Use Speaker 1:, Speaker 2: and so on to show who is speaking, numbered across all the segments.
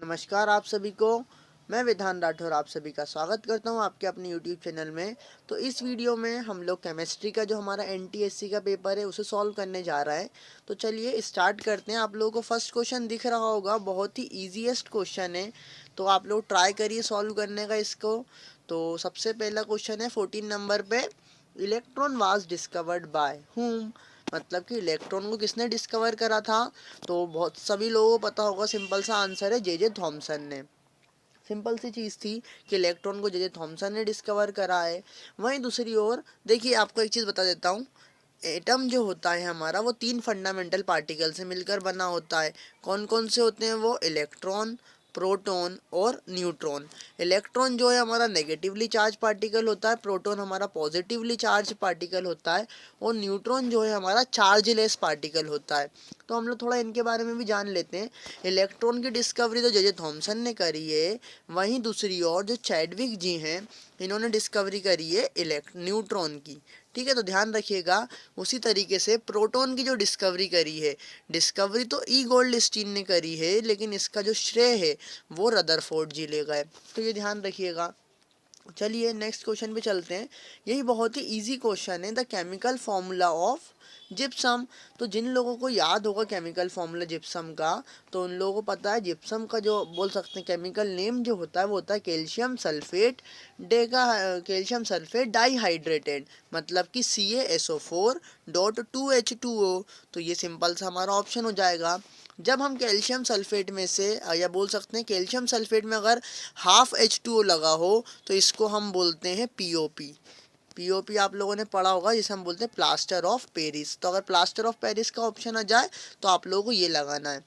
Speaker 1: नमस्कार आप सभी को। मैं विधान राठौर आप सभी का स्वागत करता हूं आपके अपने YouTube चैनल में। तो इस वीडियो में हम लोग केमिस्ट्री का जो हमारा NTSC का पेपर है उसे सॉल्व करने जा रहा है। तो चलिए स्टार्ट करते हैं। आप लोगों को फर्स्ट क्वेश्चन दिख रहा होगा, बहुत ही ईजीएस्ट क्वेश्चन है, तो आप लोग ट्राई करिए सॉल्व करने का इसको। तो सबसे पहला क्वेश्चन है 14 नंबर पे, electron was discovered by whom. मतलब कि इलेक्ट्रॉन को किसने डिस्कवर करा था? तो बहुत सभी लोगों को पता होगा, सिंपल सा आंसर है जे थॉमसन ने। सिंपल सी चीज़ थी कि इलेक्ट्रॉन को जे थॉमसन ने डिस्कवर करा है। वहीं दूसरी ओर देखिए, आपको एक चीज़ बता देता हूँ। एटम जो होता है हमारा, वो 3 फंडामेंटल पार्टिकल से मिलकर बना होता है। कौन कौन से होते हैं वो? इलेक्ट्रॉन, प्रोटॉन और न्यूट्रॉन। इलेक्ट्रॉन जो है हमारा नेगेटिवली चार्ज पार्टिकल होता है, प्रोटॉन हमारा पॉजिटिवली चार्ज पार्टिकल होता है और न्यूट्रॉन जो है हमारा चार्जलेस पार्टिकल होता है। तो हम लोग थोड़ा इनके बारे में भी जान लेते हैं। इलेक्ट्रॉन की डिस्कवरी तो जे थॉमसन ने करी है, वहीं दूसरी ओर जो चैडविक जी हैं, इन्होंने डिस्कवरी करी है न्यूट्रॉन की। ठीक है, तो ध्यान रखिएगा। उसी तरीके से प्रोटॉन की जो डिस्कवरी करी है, डिस्कवरी तो ई गोल्डस्टीन ने करी है, लेकिन इसका जो श्रेय है वो रदरफोर्ड जी ले गए। तो ये ध्यान रखिएगा। चलिए नेक्स्ट क्वेश्चन पे चलते हैं। यही बहुत ही इजी क्वेश्चन है, the chemical formula of gypsum. तो जिन लोगों को याद होगा केमिकल फॉर्मूला जिप्सम का, तो उन लोगों को पता है जिप्सम का जो बोल सकते हैं केमिकल नेम जो होता है वो होता है कैल्शियम सल्फेट कैल्शियम सल्फेट डाईहाइड्रेटेड, मतलब कि CaSO4.2H2O। तो ये सिंपल सा हमारा ऑप्शन हो जाएगा। जब हम कैल्शियम सल्फेट में से या बोल सकते हैं कैल्शियम सल्फेट में अगर हाफ H2O लगा हो तो इसको हम बोलते हैं POP। पीओपी आप लोगों ने पढ़ा होगा, जिसे हम बोलते हैं प्लास्टर ऑफ पेरिस। तो अगर प्लास्टर ऑफ पेरिस का ऑप्शन आ जाए तो आप लोगों को ये लगाना है।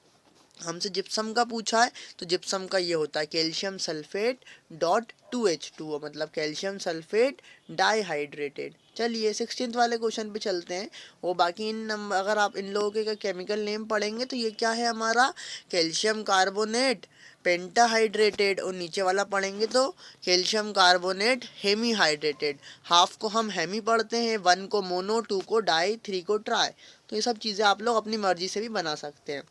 Speaker 1: हमसे जिप्सम का पूछा है तो जिप्सम का ये होता है कैल्शियम सल्फेट .2H2O, मतलब कैल्शियम सल्फेट डाईहाइड्रेटेड। चलिए 16th वाले क्वेश्चन पे चलते हैं। वो बाकी इन नंबर अगर आप इन लोगों के केमिकल नेम पढ़ेंगे तो ये क्या है हमारा कैल्शियम कार्बोनेट पेंटाहाइड्रेटेड, और नीचे वाला पढ़ेंगे तो कैल्शियम कार्बोनेट हेमीहाइड्रेटेड। हाफ को हम हेमी पढ़ते हैं, 1 को मोनो, 2 को डाई, 3 को ट्राई। तो ये सब चीज़ें आप लोग अपनी मर्जी से भी बना सकते हैं।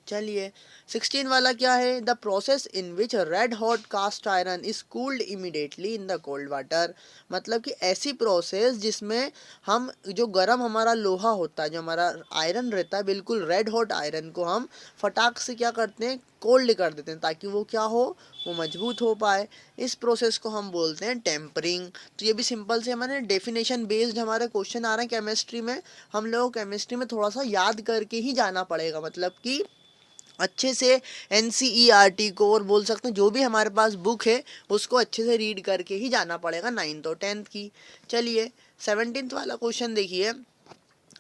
Speaker 1: चलिए 16 वाला क्या है, the process in which red hot cast iron is cooled immediately in the cold water. मतलब कि ऐसी प्रोसेस जिसमें हम जो गर्म हमारा लोहा होता है, जो हमारा आयरन रहता है, बिल्कुल रेड हॉट आयरन को हम फटाक से क्या करते हैं, कोल्ड कर देते हैं, ताकि वो क्या हो, वो मजबूत हो पाए। इस प्रोसेस को हम बोलते हैं टेम्परिंग। तो ये भी सिंपल से हमारे डेफिनेशन बेस्ड हमारे क्वेश्चन आ रहे हैं केमिस्ट्री में। हम लोग केमिस्ट्री में थोड़ा सा याद करके ही जाना पड़ेगा, मतलब कि अच्छे से NCERT को, और बोल सकते हैं जो भी हमारे पास बुक है उसको अच्छे से रीड करके ही जाना पड़ेगा 9th और 10th की। चलिए 17th वाला क्वेश्चन देखिए।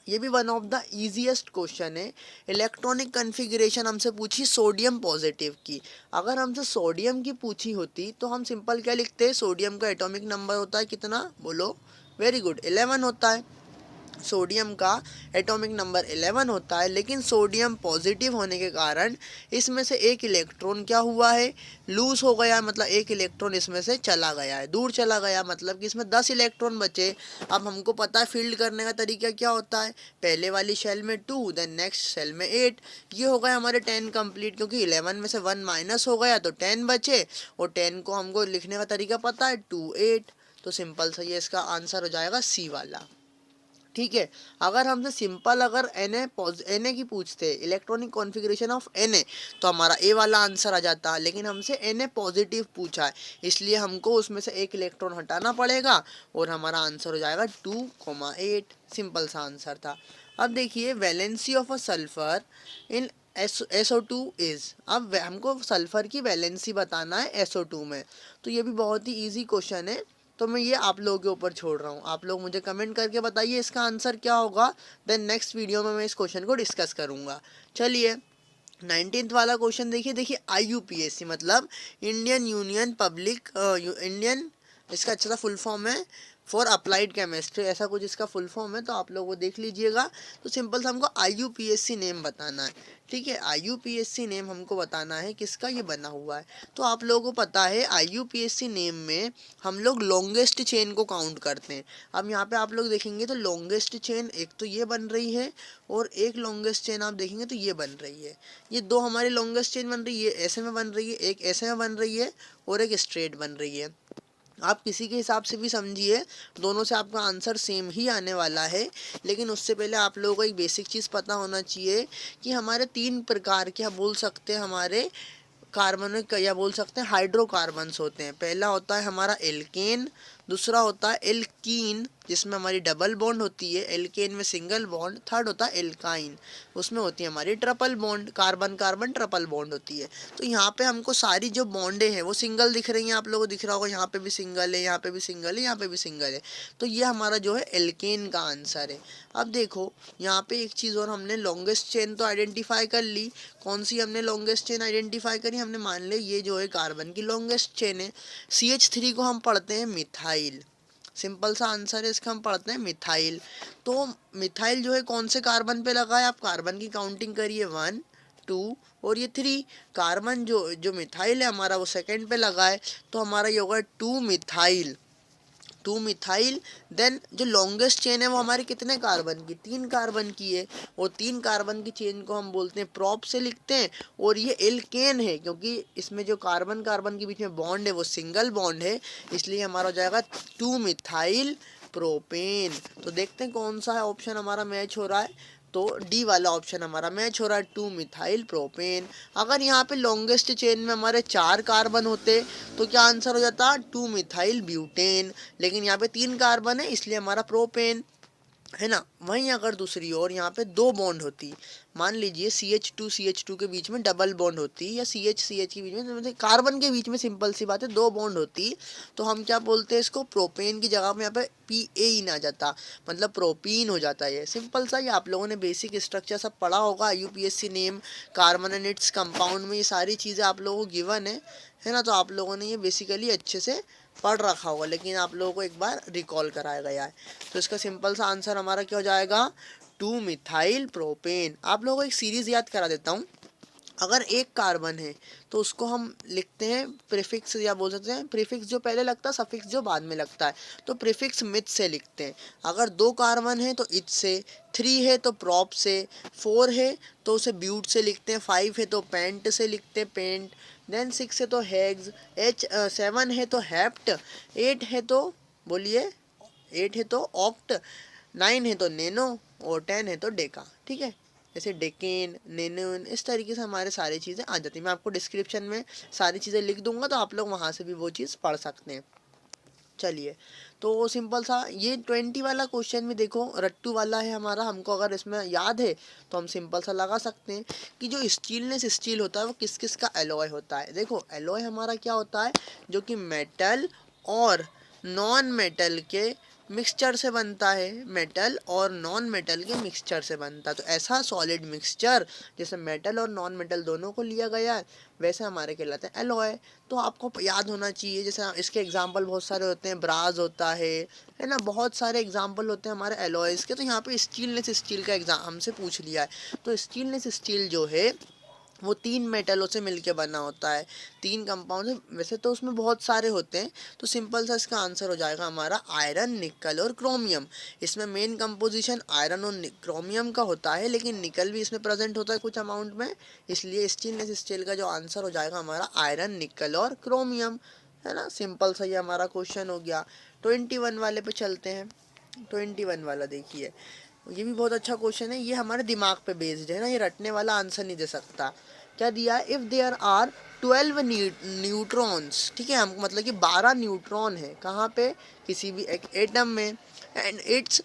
Speaker 1: ये भी one of the easiest question है। इलेक्ट्रॉनिक कन्फिग्रेशन हमसे पूछी सोडियम पॉजिटिव की। अगर हमसे सोडियम की पूछी होती तो हम सिंपल क्या लिखते हैं, सोडियम का एटॉमिक नंबर होता है कितना, बोलो, वेरी गुड, 11 होता है। सोडियम का एटॉमिक नंबर 11 होता है, लेकिन सोडियम पॉजिटिव होने के कारण इसमें से एक इलेक्ट्रॉन क्या हुआ है, लूज हो गया है, मतलब एक इलेक्ट्रॉन इसमें से चला गया है, दूर चला गया, मतलब कि इसमें 10 इलेक्ट्रॉन बचे। अब हमको पता है फील्ड करने का तरीका क्या होता है, पहले वाली शेल में 2, देन नेक्स्ट शेल में 8। ये हो गए हमारे 10 कंप्लीट, क्योंकि 11 में से 1 माइनस हो गया तो 10 बचे, और 10 को हमको लिखने का तरीका पता है 2 8। तो सिंपल सा ये इसका आंसर हो जाएगा सी वाला। ठीक है। अगर हमसे सिंपल अगर Na की पूछते, इलेक्ट्रॉनिक कॉन्फ़िगरेशन ऑफ Na, तो हमारा ए वाला आंसर आ जाता, लेकिन हमसे Na पॉजिटिव पूछा है, इसलिए हमको उसमें से एक इलेक्ट्रॉन हटाना पड़ेगा और हमारा आंसर हो जाएगा 2,8। सिंपल सा आंसर था। अब देखिए valency of a sulphur in SO2 is. अब हमको सल्फर की वैलेंसी बताना है SO2 में। तो ये भी बहुत ही ईजी क्वेश्चन है, तो मैं ये आप लोगों के ऊपर छोड़ रहा हूँ। आप लोग मुझे कमेंट करके बताइए इसका आंसर क्या होगा, देन नेक्स्ट वीडियो में मैं इस क्वेश्चन को डिस्कस करूँगा। चलिए 19th वाला क्वेश्चन देखिए IUPAC मतलब इंडियन यूनियन पब्लिक इंडियन, इसका अच्छा सा फुल फॉर्म है फॉर अप्लाइड केमिस्ट्री, ऐसा कुछ इसका फुल फॉर्म है, तो आप लोग वो देख लीजिएगा। तो सिंपल सा हमको IUPAC नेम बताना है, ठीक है। IUPAC नेम हमको बताना है किसका, ये बना हुआ है। तो आप लोगों को पता है IUPAC नेम में हम लोग लॉन्गेस्ट चेन को काउंट करते हैं। अब यहाँ पे आप लोग देखेंगे तो लॉन्गेस्ट चेन एक तो ये बन रही है, और एक लॉन्गेस्ट चेन आप देखेंगे तो ये बन रही है। ये दो हमारी लॉन्गेस्ट चेन बन रही है, ऐसे में बन रही है, एक ऐसे में बन रही है, और एक स्ट्रेट बन रही है। आप किसी के हिसाब से भी समझिए, दोनों से आपका आंसर सेम ही आने वाला है। लेकिन उससे पहले आप लोगों को एक बेसिक चीज़ पता होना चाहिए कि हमारे 3 प्रकार के, आप बोल सकते हैं हमारे कार्बनिक या बोल सकते हैं हाइड्रोकार्बन्स होते हैं। पहला होता है हमारा एल्केन, दूसरा होता है एल्कीन जिसमें हमारी डबल बॉन्ड होती है, एल्केन में सिंगल बॉन्ड, थर्ड होता है एल्काइन, उसमें होती है हमारी triple bond, carbon carbon triple bond होती है। तो यहाँ पे हमको सारी जो बॉन्डे हैं वो सिंगल दिख रही हैं, आप लोगों को दिख रहा होगा यहाँ पे भी सिंगल है, यहाँ पे भी सिंगल है, यहाँ पे भी सिंगल है। तो ये हमारा जो है एल्केन का आंसर है। अब देखो यहाँ पे एक चीज़ और, हमने लॉन्गेस्ट चेन तो आइडेंटिफाई कर ली। कौन सी हमने लॉन्गेस्ट चेन आइडेंटिफाई करी, हमने मान ले ये जो है कार्बन की लॉन्गेस्ट चेन है। CH3 को हम पढ़ते हैं मिथाइल, सिंपल सा आंसर है इसका, हम पढ़ते हैं मिथाइल। तो मिथाइल जो है कौन से कार्बन पे लगा है, आप कार्बन की काउंटिंग करिए, 1 2 और ये 3। कार्बन जो मिथाइल है हमारा वो सेकंड पे लगा है, तो हमारा ये होगा 2 मिथाइल, 2 मिथाइल। देन जो लॉन्गेस्ट चेन है वो हमारी कितने कार्बन की, 3 कार्बन की है, और 3 कार्बन की चेन को हम बोलते हैं प्रोप से लिखते हैं। और ये एल्केन है क्योंकि इसमें जो कार्बन कार्बन के बीच में बॉन्ड है वो सिंगल बॉन्ड है, इसलिए हमारा हो जाएगा 2 मिथाइल प्रोपेन। तो देखते हैं कौन सा है ऑप्शन हमारा मैच हो रहा है। तो डी वाला ऑप्शन हमारा मैच हो रहा है, 2 मिथाइल प्रोपेन। अगर यहाँ पे लॉन्गेस्ट चेन में हमारे 4 कार्बन होते तो क्या आंसर हो जाता, 2 मिथाइल ब्यूटेन। लेकिन यहाँ पे 3 कार्बन है इसलिए हमारा प्रोपेन है ना। वहीं अगर दूसरी ओर यहाँ पे 2 बॉन्ड होती, मान लीजिए CH2 के बीच में डबल बॉन्ड होती, या CH के बीच में, मतलब कार्बन के बीच में, सिंपल सी बात है 2 बॉन्ड होती, तो हम क्या बोलते हैं इसको, प्रोपेन की जगह में यहाँ पे PAइन आ जाता, मतलब प्रोपीन हो जाता है। ये सिंपल सा, ये आप लोगों ने बेसिक स्ट्रक्चर सब पढ़ा होगा, IUPAC name, carbon and its compound में ये सारी चीज़ें आप लोगों को गिवन है ना। तो आप लोगों ने ये बेसिकली अच्छे से पढ़ रखा होगा, लेकिन आप लोगों को एक बार रिकॉल कराया गया है। तो इसका सिंपल सा आंसर हमारा क्या हो जाएगा, 2 मिथाइल प्रोपेन। आप लोगों को एक सीरीज याद करा देता हूँ। अगर एक कार्बन है तो उसको हम लिखते हैं प्रीफिक्स, या बोल सकते हैं प्रीफिक्स जो पहले लगता है, सफिक्स जो बाद में लगता है, तो प्रीफिक्स मिथ से लिखते हैं। अगर 2 कार्बन है तो इथ से, 3 है तो प्रॉप से, 4 है तो उसे ब्यूट से लिखते हैं, 5 है तो पेंट से लिखते हैं, पेंट। देन 6 है तो हेग्स, 7 है तो हेप्ट, 8 है तो बोलिए, 8 है तो ऑक्ट, 9 है तो नैनो, और 10 है तो डेका, ठीक है। जैसे डेकेन, नैनोन, इस तरीके से हमारे सारी चीज़ें आ जाती हैं। मैं आपको डिस्क्रिप्शन में सारी चीज़ें लिख दूंगा, तो आप लोग वहाँ से भी वो चीज़ पढ़ सकते हैं। चलिए, तो सिंपल सा ये 20 वाला क्वेश्चन भी देखो रट्टू वाला है हमारा, हमको अगर इसमें याद है तो हम सिंपल सा लगा सकते हैं कि जो स्टीलनेस स्टील होता है वो किस किस का एलॉय होता है। देखो एलॉय हमारा क्या होता है, जो कि मेटल और नॉन मेटल के मिक्सचर से बनता है, मेटल और नॉन मेटल के मिक्सचर से बनता है। तो ऐसा सॉलिड मिक्सचर जैसे मेटल और नॉन मेटल दोनों को लिया गया है, वैसे हमारे कहलाते हैं एलॉय। तो आपको याद होना चाहिए, जैसे इसके एग्जांपल बहुत सारे होते हैं, ब्रास होता है ना, बहुत सारे एग्जांपल होते हैं हमारे एलॉयज़ के। तो यहाँ पे स्टीलनेस स्टील का एग्जाम हमसे पूछ लिया है। तो स्टीलनेस स्टील जो है वो 3 मेटलों से मिलके बना होता है, 3 कंपाउंड है, वैसे तो उसमें बहुत सारे होते हैं। तो सिंपल सा इसका आंसर हो जाएगा हमारा आयरन, निकल और क्रोमियम। इसमें मेन कंपोजिशन आयरन और क्रोमियम का होता है, लेकिन निकल भी इसमें प्रेजेंट होता है कुछ अमाउंट में, इसलिए स्टेनलेस स्टील का जो आंसर हो जाएगा हमारा आयरन, निकल और क्रोमियम, है ना। सिंपल सा ये हमारा क्वेश्चन हो गया। 21 वाले पे चलते हैं। 21 वाला देखिए, ये भी बहुत अच्छा क्वेश्चन है, ये हमारे दिमाग पे बेस्ड है ना, ये रटने वाला आंसर नहीं दे सकता। क्या दिया है, इफ़ देयर आर 12 न्यूट्रॉन्स, ठीक है, हमको मतलब कि 12 न्यूट्रॉन है कहाँ पे, किसी भी एक एटम में, and it's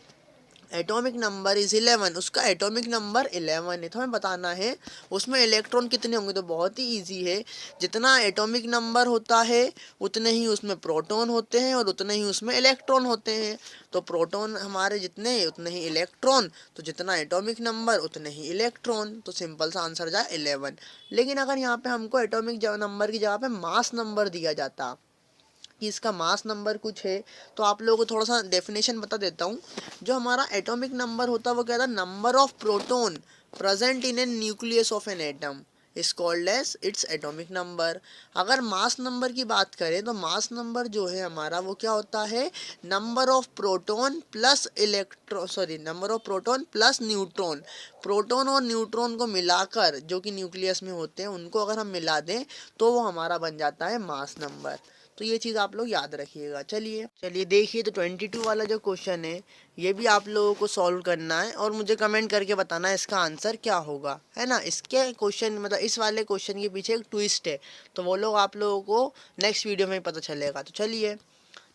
Speaker 1: atomic number is 11, उसका एटॉमिक नंबर 11 है। तो हमें बताना है उसमें इलेक्ट्रॉन कितने होंगे। तो बहुत ही इजी है, जितना एटॉमिक नंबर होता है उतने ही उसमें प्रोटॉन होते हैं और उतने ही उसमें इलेक्ट्रॉन होते हैं। तो प्रोटॉन हमारे जितने उतने ही इलेक्ट्रॉन, तो जितना एटॉमिक नंबर उतने ही इलेक्ट्रॉन। तो सिंपल सा आंसर जाए 11। लेकिन अगर यहाँ पे हमको एटॉमिक नंबर की जगह पे मास नंबर दिया जाता, कि इसका मास नंबर कुछ है, तो आप लोगों को थोड़ा सा डेफिनेशन बता देता हूँ। जो हमारा एटॉमिक नंबर होता है वो क्या था, number of proton present in a nucleus of an atom is called as its atomic number. अगर मास नंबर की बात करें तो मास नंबर जो है हमारा वो क्या होता है, number of proton plus number of proton plus neutron. Proton और न्यूट्रॉन को मिलाकर जो कि न्यूक्लियस में होते हैं उनको अगर हम मिला दें तो वो हमारा बन जाता है मास नंबर। तो ये चीज़ आप लोग याद रखिएगा। चलिए चलिए देखिए, तो 22 वाला जो क्वेश्चन है ये भी आप लोगों को सॉल्व करना है और मुझे कमेंट करके बताना है इसका आंसर क्या होगा, है ना। इसके क्वेश्चन मतलब इस वाले क्वेश्चन के पीछे एक ट्विस्ट है, तो वो लोग आप लोगों को नेक्स्ट वीडियो में पता चलेगा। तो चलिए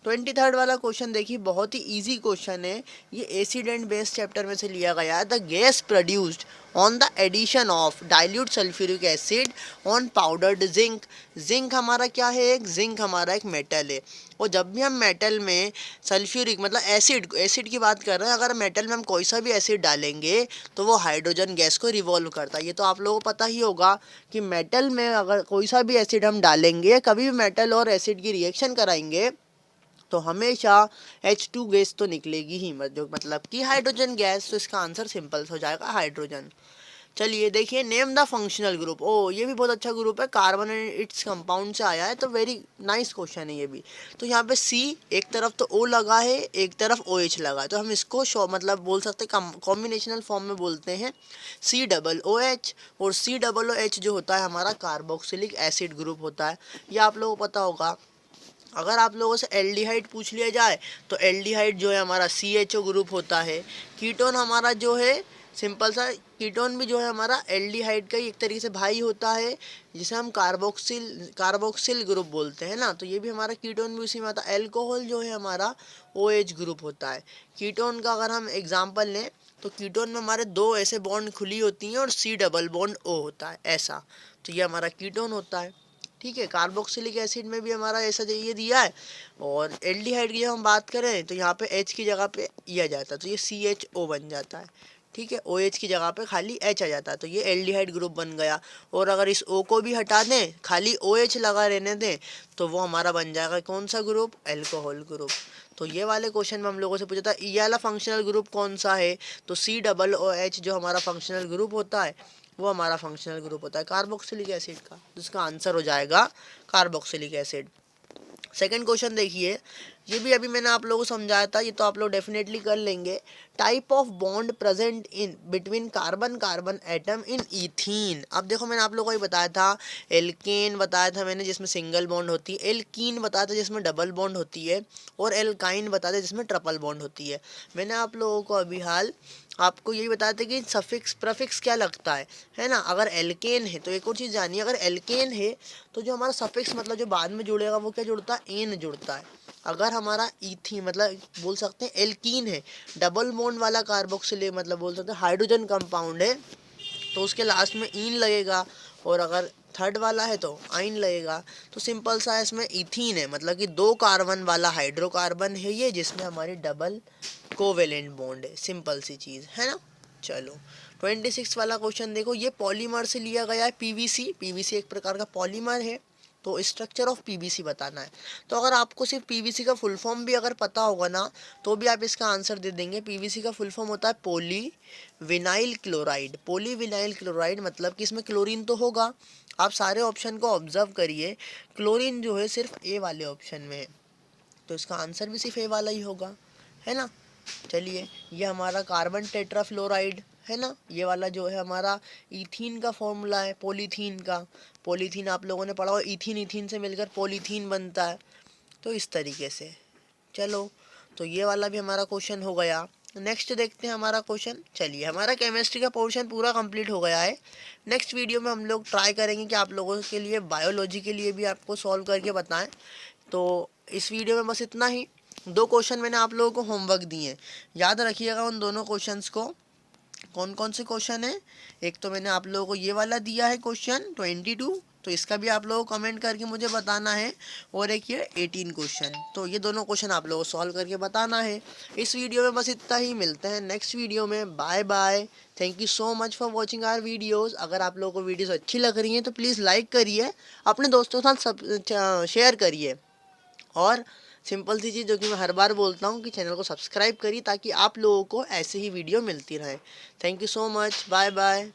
Speaker 1: 23rd वाला क्वेश्चन देखिए, बहुत ही इजी क्वेश्चन है। ये एसिड एंड बेस चैप्टर में से लिया गया है। The gas produced on the addition of dilute sulphuric acid on powdered zinc. Zinc हमारा क्या है, एक जिंक हमारा एक मेटल है। और जब भी हम मेटल में सल्फ्यूरिक मतलब एसिड की बात कर रहे हैं, अगर मेटल में हम कोई सा भी एसिड डालेंगे तो वो हाइड्रोजन गैस को रिवॉल्व करता है। ये तो आप लोगों को पता ही होगा कि मेटल में अगर कोई सा भी एसिड हम डालेंगे, कभी भी मेटल और एसिड की रिएक्शन कराएंगे तो हमेशा H2 गैस तो निकलेगी ही, जो मतलब कि हाइड्रोजन गैस। तो इसका आंसर सिंपल हो जाएगा हाइड्रोजन। चलिए देखिए, नेम द फंक्शनल ग्रुप। ओ ये भी बहुत अच्छा ग्रुप है, कार्बन एंड इट्स कंपाउंड से आया है, तो वेरी नाइस क्वेश्चन है ये भी। तो यहाँ पे C एक तरफ तो O लगा है, एक तरफ OH लगा है, तो हम इसको मतलब बोल सकते हैं कॉम्बिनेशनल फॉर्म में बोलते हैं COOH। और COOH जो होता है हमारा कार्बोक्सिलिक एसिड ग्रुप होता है, ये आप लोगों को पता होगा। अगर आप लोगों से एल्डिहाइड पूछ लिया जाए तो एल्डिहाइड जो है हमारा CHO ग्रुप होता है। कीटोन हमारा जो है सिंपल सा, कीटोन भी जो है हमारा एल्डिहाइड का ही एक तरीके से भाई होता है, जिसे हम कार्बोक्सिल ग्रुप बोलते हैं ना। तो ये भी हमारा कीटोन भी उसी में आता है। एल्कोहल जो है हमारा OH ग्रुप होता है। कीटोन का अगर हम एग्जाम्पल लें तो कीटोन में हमारे दो ऐसे बॉन्ड खुली होती हैं और C डबल बॉन्ड O होता है ऐसा, तो ये हमारा कीटोन होता है। ठीक है, कार्बोक्सिलिक एसिड में भी हमारा ऐसा ये दिया है। और एल्डिहाइड की जब हम बात करें तो यहाँ पे H की जगह पे E आ जाता है, तो ये CHO बन जाता है। ठीक है, OH की जगह पे खाली H आ जाता है, तो ये एल्डिहाइड ग्रुप बन गया। और अगर इस O को भी हटा दें, खाली OH लगा रहने दें, तो वो हमारा बन जाएगा कौन सा ग्रुप, एल्कोहल ग्रुप। तो ये वाले क्वेश्चन में हम लोगों से पूछा था ये वाला फंक्शनल ग्रुप कौन सा है, तो COOH जो हमारा फंक्शनल ग्रुप होता है वो हमारा फंक्शनल ग्रुप होता है कार्बोक्सिलिक एसिड का, जिसका आंसर हो जाएगा कार्बोक्सिलिक एसिड। सेकंड क्वेश्चन देखिए, ये भी अभी मैंने आप लोगों को समझाया था, ये तो आप लोग डेफिनेटली कर लेंगे। Type of bond present in between carbon carbon atom in ethene. अब देखो मैंने आप लोगों को ये बताया था, एल्केन बताया था मैंने जिसमें सिंगल बॉन्ड होती है, एल्कीन बताया था जिसमें डबल बॉन्ड होती है, और एल्काइन बताया था जिसमें ट्रिपल बॉन्ड होती है। मैंने आप लोगों को अभी हाल आपको यही बताया था कि सफिक्स प्रफिक्स क्या लगता है ना। अगर एल्केन है तो एक और चीज़ जानिए, अगर एल्केन है तो जो हमारा सफिक्स मतलब जो बाद में जुड़ेगा वो क्या जुड़ता है, एन जुड़ता है। अगर हमारा ईथी मतलब बोल सकते हैं एल्कीन है, डबल बॉन्ड वाला कार्बोक्सिल मतलब बोल सकते हैं हाइड्रोजन कंपाउंड है, तो उसके लास्ट में ईन लगेगा। और अगर थर्ड वाला है तो आइन लगेगा। तो सिंपल सा इसमें इथीन है, मतलब कि दो कार्बन वाला हाइड्रोकार्बन है ये, जिसमें हमारी डबल कोवेलेंट बॉन्ड है। सिंपल सी चीज़ है ना। चलो 26 वाला क्वेश्चन देखो, ये पॉलीमर से लिया गया है पीवीसी एक प्रकार का पॉलीमर है। तो स्ट्रक्चर ऑफ पीवीसी बताना है। तो अगर आपको सिर्फ पीवीसी का फुल फॉर्म भी अगर पता होगा ना तो भी आप इसका आंसर दे देंगे। पीवीसी का फुल फॉर्म होता है पोली विनाइल क्लोराइड। मतलब कि इसमें क्लोरीन तो होगा। आप सारे ऑप्शन को ऑब्जर्व करिए, क्लोरीन जो है सिर्फ ए वाले ऑप्शन में है, तो इसका आंसर भी सिर्फ ए वाला ही होगा, है ना। चलिए, ये हमारा कार्बन टेट्राफ्लोराइड है ना, ये वाला जो है हमारा ईथीन का फॉर्मूला है, पॉलीथीन आप लोगों ने पढ़ा हो, ईथीन से मिलकर पॉलीथीन बनता है। तो इस तरीके से चलो, तो ये वाला भी हमारा क्वेश्चन हो गया। नेक्स्ट देखते हैं हमारा क्वेश्चन। चलिए, हमारा केमिस्ट्री का पोर्शन पूरा कंप्लीट हो गया है। नेक्स्ट वीडियो में हम लोग ट्राई करेंगे कि आप लोगों के लिए बायोलॉजी के लिए भी आपको सॉल्व करके बताएं। तो इस वीडियो में बस इतना ही। दो क्वेश्चन मैंने आप लोगों को होमवर्क दिए, याद रखिएगा उन दोनों क्वेश्चंस को। कौन कौन से क्वेश्चन है, एक तो मैंने आप लोगों को ये वाला दिया है क्वेश्चन 22, तो इसका भी आप लोगों को कमेंट करके मुझे बताना है। और एक ये 18 क्वेश्चन, तो ये दोनों क्वेश्चन आप लोगों को सॉल्व करके बताना है। इस वीडियो में बस इतना ही, मिलते हैं नेक्स्ट वीडियो में। Bye bye, thank you so much for watching our videos. अगर आप लोगों को वीडियोज़ अच्छी लग रही हैं तो प्लीज़ लाइक करिए, अपने दोस्तों के साथ सब शेयर करिए। और सिंपल सी चीज़ जो कि मैं हर बार बोलता हूँ कि चैनल को सब्सक्राइब करिए ताकि आप लोगों को ऐसे ही वीडियो मिलती रहे। Thank you so much, bye bye.